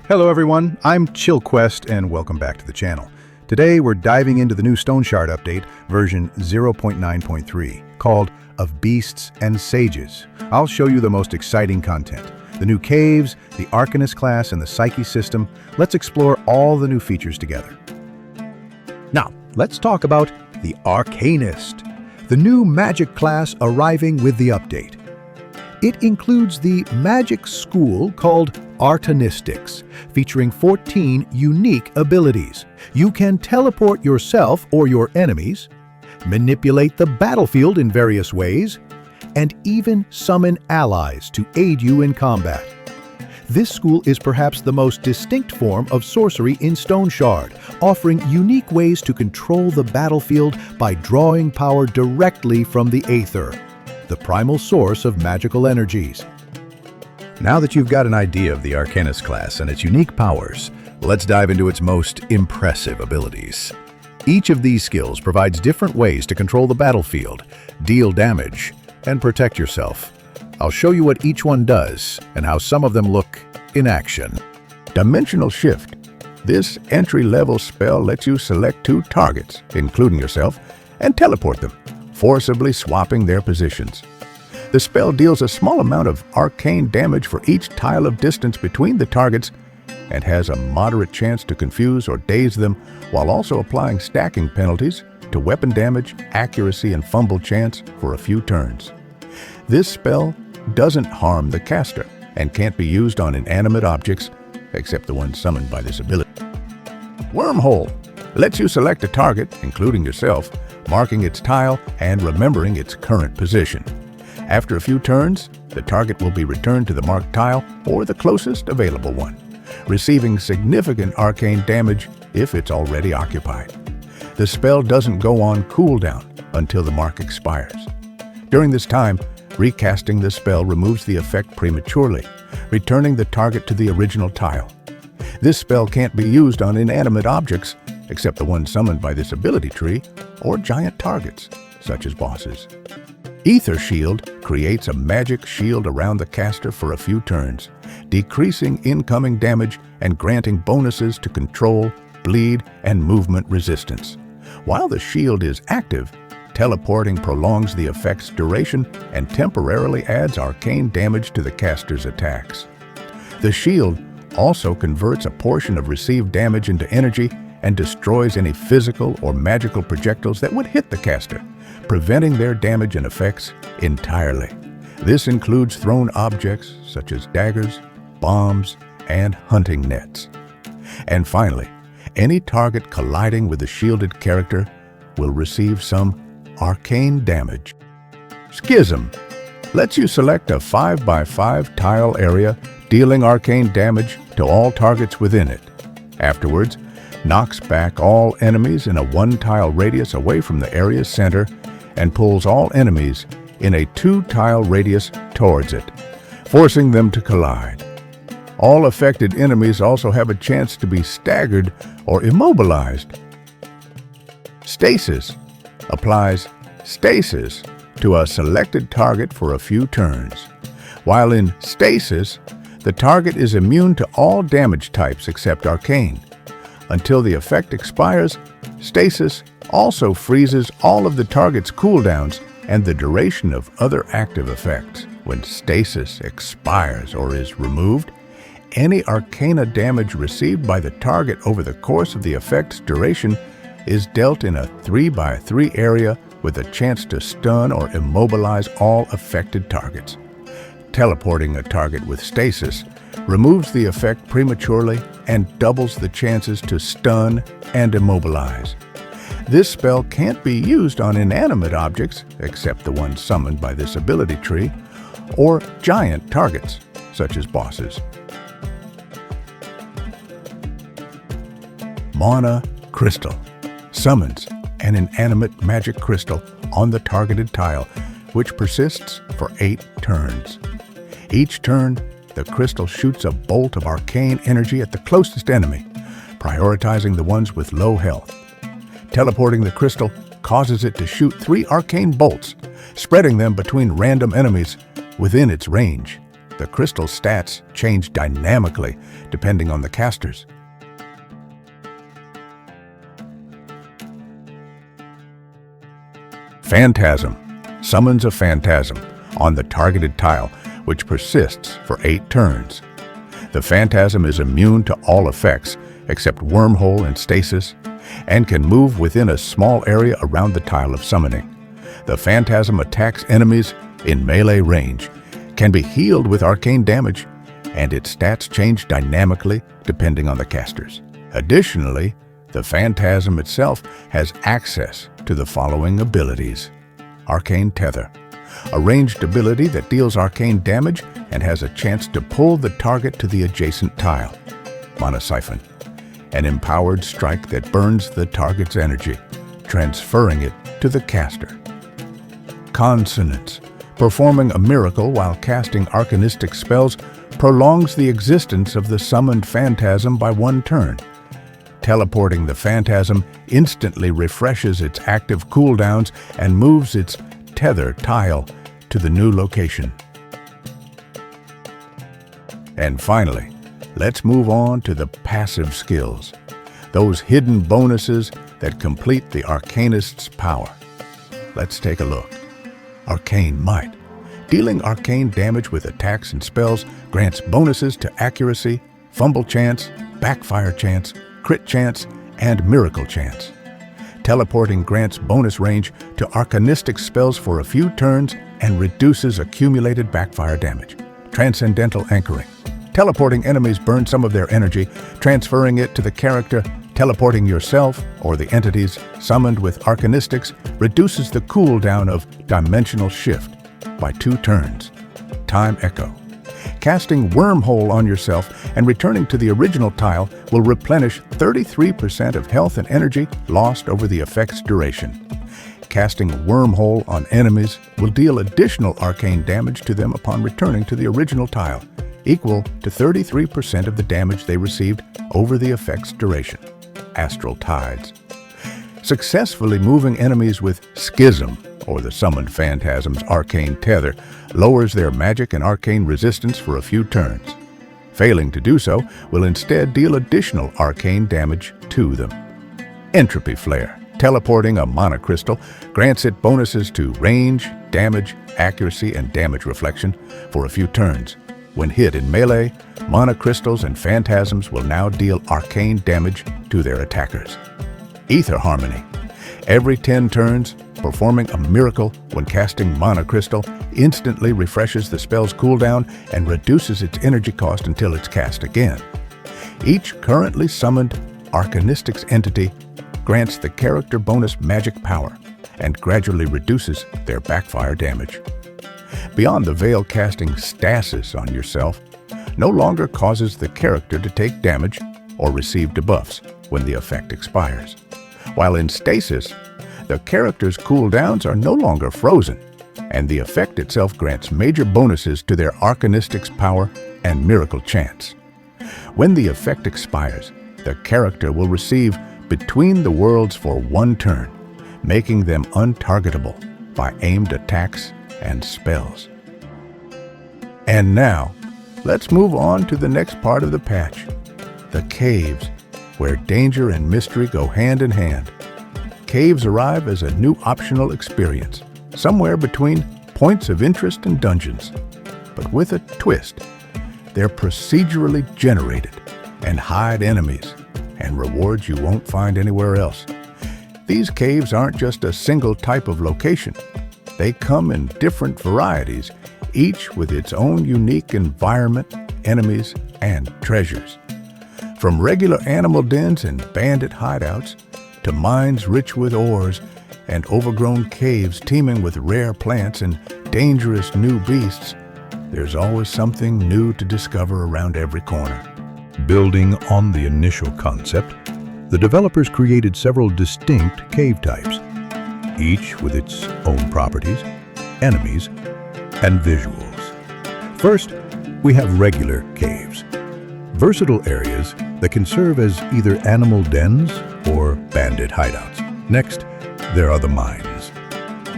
Hello everyone, I'm ChillQuest and welcome back to the channel. Today we're diving into the new Stoneshard update, version 0.9.3, called Of Beasts and Sages. I'll show you the most exciting content. The new caves, the Arcanist class, and the Psyche System. Let's explore all the new features together. Now, let's talk about the Arcanist, the new magic class arriving with the update. It includes the magic school called Arcanistics, featuring 14 unique abilities. You can teleport yourself or your enemies, manipulate the battlefield in various ways, and even summon allies to aid you in combat. This school is perhaps the most distinct form of sorcery in Stoneshard, offering unique ways to control the battlefield by drawing power directly from the Aether, the primal source of magical energies. Now that you've got an idea of the Arcanist class and its unique powers, let's dive into its most impressive abilities. Each of these skills provides different ways to control the battlefield, deal damage, and protect yourself. I'll show you what each one does and how some of them look in action. Dimensional Shift. This entry-level spell lets you select two targets, including yourself, and teleport them, forcibly swapping their positions. The spell deals a small amount of arcane damage for each tile of distance between the targets and has a moderate chance to confuse or daze them, while also applying stacking penalties to weapon damage, accuracy, and fumble chance for a few turns. This spell doesn't harm the caster and can't be used on inanimate objects except the ones summoned by this ability. Wormhole lets you select a target, including yourself, marking its tile and remembering its current position. After a few turns, the target will be returned to the marked tile or the closest available one, receiving significant arcane damage if it's already occupied. The spell doesn't go on cooldown until the mark expires. During this time, recasting the spell removes the effect prematurely, returning the target to the original tile. This spell can't be used on inanimate objects, except the ones summoned by this ability tree, or giant targets, such as bosses. Aether Shield creates a magic shield around the caster for a few turns, decreasing incoming damage and granting bonuses to control, bleed, and movement resistance. While the shield is active, teleporting prolongs the effect's duration and temporarily adds arcane damage to the caster's attacks. The shield also converts a portion of received damage into energy and destroys any physical or magical projectiles that would hit the caster, preventing their damage and effects entirely. This includes thrown objects such as daggers, bombs, and hunting nets. And finally, any target colliding with the shielded character will receive some arcane damage. Schism lets you select a 5x5 tile area, dealing arcane damage to all targets within it. Afterwards, knocks back all enemies in a 1-tile radius away from the area's center and pulls all enemies in a 2-tile radius towards it, forcing them to collide. All affected enemies also have a chance to be staggered or immobilized. Stasis applies stasis to a selected target for a few turns. While in stasis, the target is immune to all damage types except arcane. Until the effect expires, stasis also freezes all of the target's cooldowns and the duration of other active effects. When stasis expires or is removed, any arcana damage received by the target over the course of the effect's duration is dealt in a 3x3 area with a chance to stun or immobilize all affected targets. Teleporting a target with stasis removes the effect prematurely and doubles the chances to stun and immobilize. This spell can't be used on inanimate objects, except the ones summoned by this ability tree, or giant targets, such as bosses. Mana Crystal summons an inanimate magic crystal on the targeted tile, which persists for 8 turns. Each turn, the crystal shoots a bolt of arcane energy at the closest enemy, prioritizing the ones with low health. Teleporting the crystal causes it to shoot 3 arcane bolts, spreading them between random enemies within its range. the crystal stats change dynamically depending on the casters. Phantasm summons a phantasm on the targeted tile, which persists for 8 turns. The phantasm is immune to all effects except wormhole and stasis, and can move within a small area around the tile of summoning. The phantasm attacks enemies in melee range, can be healed with arcane damage, and its stats change dynamically depending on the casters. Additionally, the phantasm itself has access to the following abilities. Arcane Tether, a ranged ability that deals arcane damage and has a chance to pull the target to the adjacent tile. Mana Siphon, an empowered strike that burns the target's energy, transferring it to the caster. Consonance, performing a miracle while casting arcanistic spells, prolongs the existence of the summoned phantasm by 1 turn. Teleporting the phantasm instantly refreshes its active cooldowns and moves its tether tile to the new location. And finally, let's move on to the passive skills, those hidden bonuses that complete the Arcanist's power. Let's take a look. Arcane Might. Dealing arcane damage with attacks and spells grants bonuses to accuracy, fumble chance, backfire chance, crit chance, and miracle chance. Teleporting grants bonus range to arcanistic spells for a few turns and reduces accumulated backfire damage. Transcendental Anchoring. Teleporting enemies burn some of their energy, transferring it to the character. Teleporting yourself or the entities summoned with arcanistics reduces the cooldown of Dimensional Shift by 2 turns. Time Echo. Casting Wormhole on yourself and returning to the original tile will replenish 33% of health and energy lost over the effect's duration. Casting Wormhole on enemies will deal additional arcane damage to them upon returning to the original tile, equal to 33% of the damage they received over the effect's duration. Astral Tides. Successfully moving enemies with Schism, or the summoned phantasm's arcane tether, lowers their magic and arcane resistance for a few turns. Failing to do so will instead deal additional arcane damage to them. Entropy Flare. Teleporting a mana crystal grants it bonuses to range, damage, accuracy, and damage reflection for a few turns. When hit in melee, mana crystals and phantasms will now deal arcane damage to their attackers. Ether Harmony. Every 10 turns, performing a miracle when casting mana crystal instantly refreshes the spell's cooldown and reduces its energy cost until it's cast again. Each currently summoned Arcanistics entity grants the character bonus magic power and gradually reduces their backfire damage. Beyond the Veil, casting Stasis on yourself no longer causes the character to take damage or receive debuffs when the effect expires. While in Stasis, the character's cooldowns are no longer frozen, and the effect itself grants major bonuses to their Arcanistic's power and miracle chance. When the effect expires, the character will receive Between the Worlds for 1 turn, making them untargetable by aimed attacks and spells. And now, let's move on to the next part of the patch, the caves, where danger and mystery go hand in hand. Caves arrive as a new optional experience, somewhere between points of interest and dungeons. But with a twist, they're procedurally generated and hide enemies and rewards you won't find anywhere else. These caves aren't just a single type of location. They come in different varieties, each with its own unique environment, enemies, and treasures. From regular animal dens and bandit hideouts, to mines rich with ores and overgrown caves teeming with rare plants and dangerous new beasts, there's always something new to discover around every corner. Building on the initial concept, the developers created several distinct cave types, each with its own properties, enemies, and visuals. First, we have regular caves, versatile areas that can serve as either animal dens or bandit hideouts. Next, there are the mines,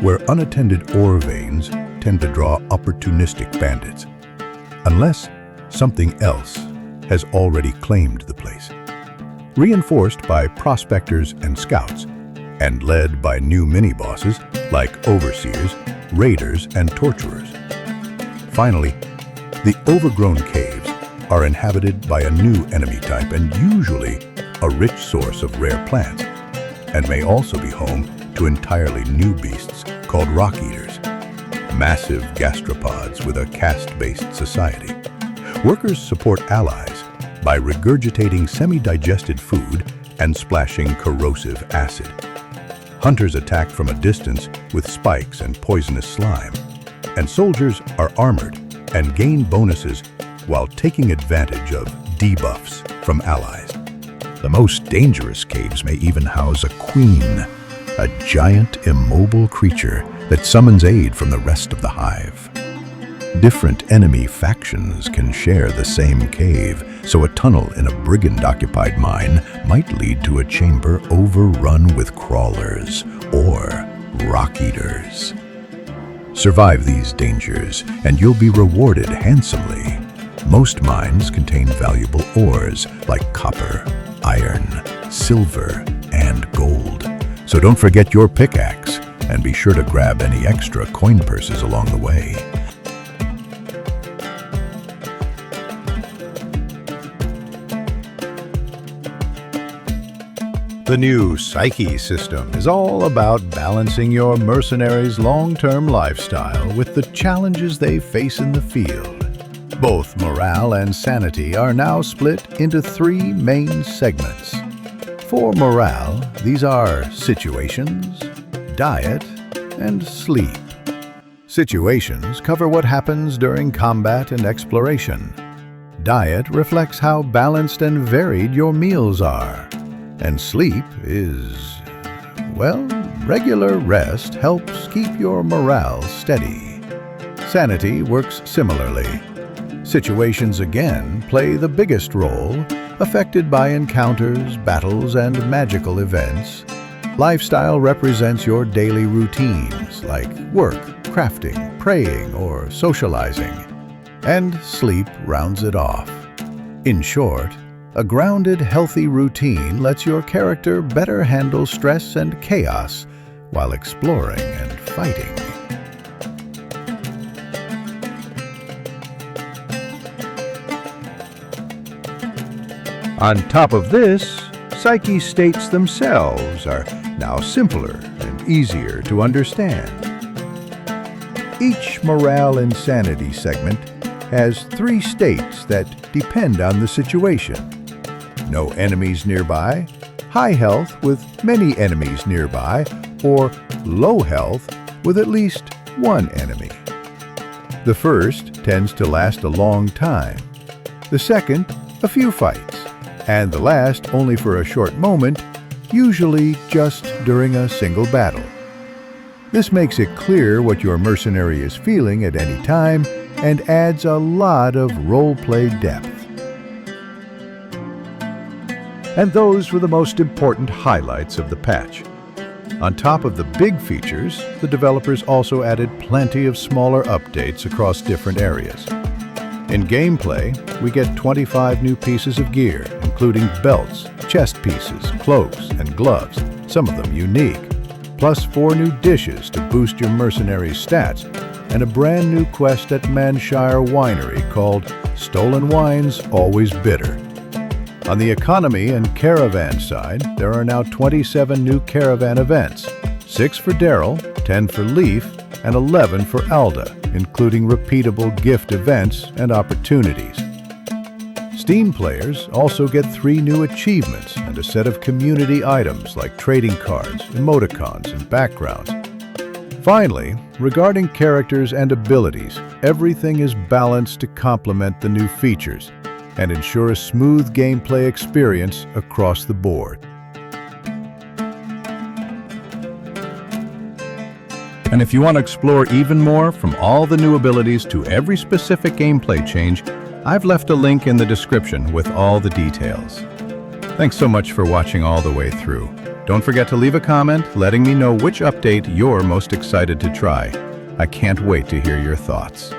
where unattended ore veins tend to draw opportunistic bandits. unless something else has already claimed the place. Reinforced by prospectors and scouts, and led by new mini-bosses like overseers, raiders, and torturers. Finally, the overgrown caves are inhabited by a new enemy type and usually a rich source of rare plants, and may also be home to entirely new beasts called Rockeaters, massive gastropods with a caste-based society. Workers support allies by regurgitating semi-digested food and splashing corrosive acid. Hunters attack from a distance with spikes and poisonous slime, and soldiers are armored and gain bonuses while taking advantage of debuffs from allies. The most dangerous caves may even house a queen, a giant immobile creature that summons aid from the rest of the hive. Different enemy factions can share the same cave, so a tunnel in a brigand-occupied mine might lead to a chamber overrun with crawlers or rock-eaters. Survive these dangers, and you'll be rewarded handsomely. Most mines contain valuable ores like copper, iron, silver, and gold. So don't forget your pickaxe, and be sure to grab any extra coin purses along the way. The new Psyche System is all about balancing your mercenaries' long-term lifestyle with the challenges they face in the field. Both morale and sanity are now split into 3 main segments. For morale, these are situations, diet, and sleep. Situations cover what happens during combat and exploration. Diet reflects how balanced and varied your meals are. And sleep is, well, regular rest helps keep your morale steady. Sanity works similarly. Situations again play the biggest role, affected by encounters, battles, and magical events. Lifestyle represents your daily routines like work, crafting, praying, or socializing. And sleep rounds it off. In short, a grounded, healthy routine lets your character better handle stress and chaos while exploring and fighting. On top of this, Psyche states themselves are now simpler and easier to understand. Each morale and sanity segment has 3 states that depend on the situation. No enemies nearby, high health with many enemies nearby, or low health with at least 1 enemy. The first tends to last a long time, the second a few fights, and the last only for a short moment, usually just during a single battle. This makes it clear what your mercenary is feeling at any time and adds a lot of roleplay depth. And those were the most important highlights of the patch. On top of the big features, the developers also added plenty of smaller updates across different areas. In gameplay, we get 25 new pieces of gear, including belts, chest pieces, cloaks, and gloves, some of them unique, plus 4 new dishes to boost your mercenary's stats, and a brand new quest at Manshire Winery called Stolen Wines Always Bitter. On the economy and caravan side, there are now 27 new caravan events, 6 for Daryl, 10 for Leaf, and 11 for Alda, including repeatable gift events and opportunities. Steam players also get 3 new achievements and a set of community items like trading cards, emoticons, and backgrounds. Finally, regarding characters and abilities, everything is balanced to complement the new features and ensure a smooth gameplay experience across the board. And if you want to explore even more, from all the new abilities to every specific gameplay change, I've left a link in the description with all the details. Thanks so much for watching all the way through. Don't forget to leave a comment letting me know which update you're most excited to try. I can't wait to hear your thoughts.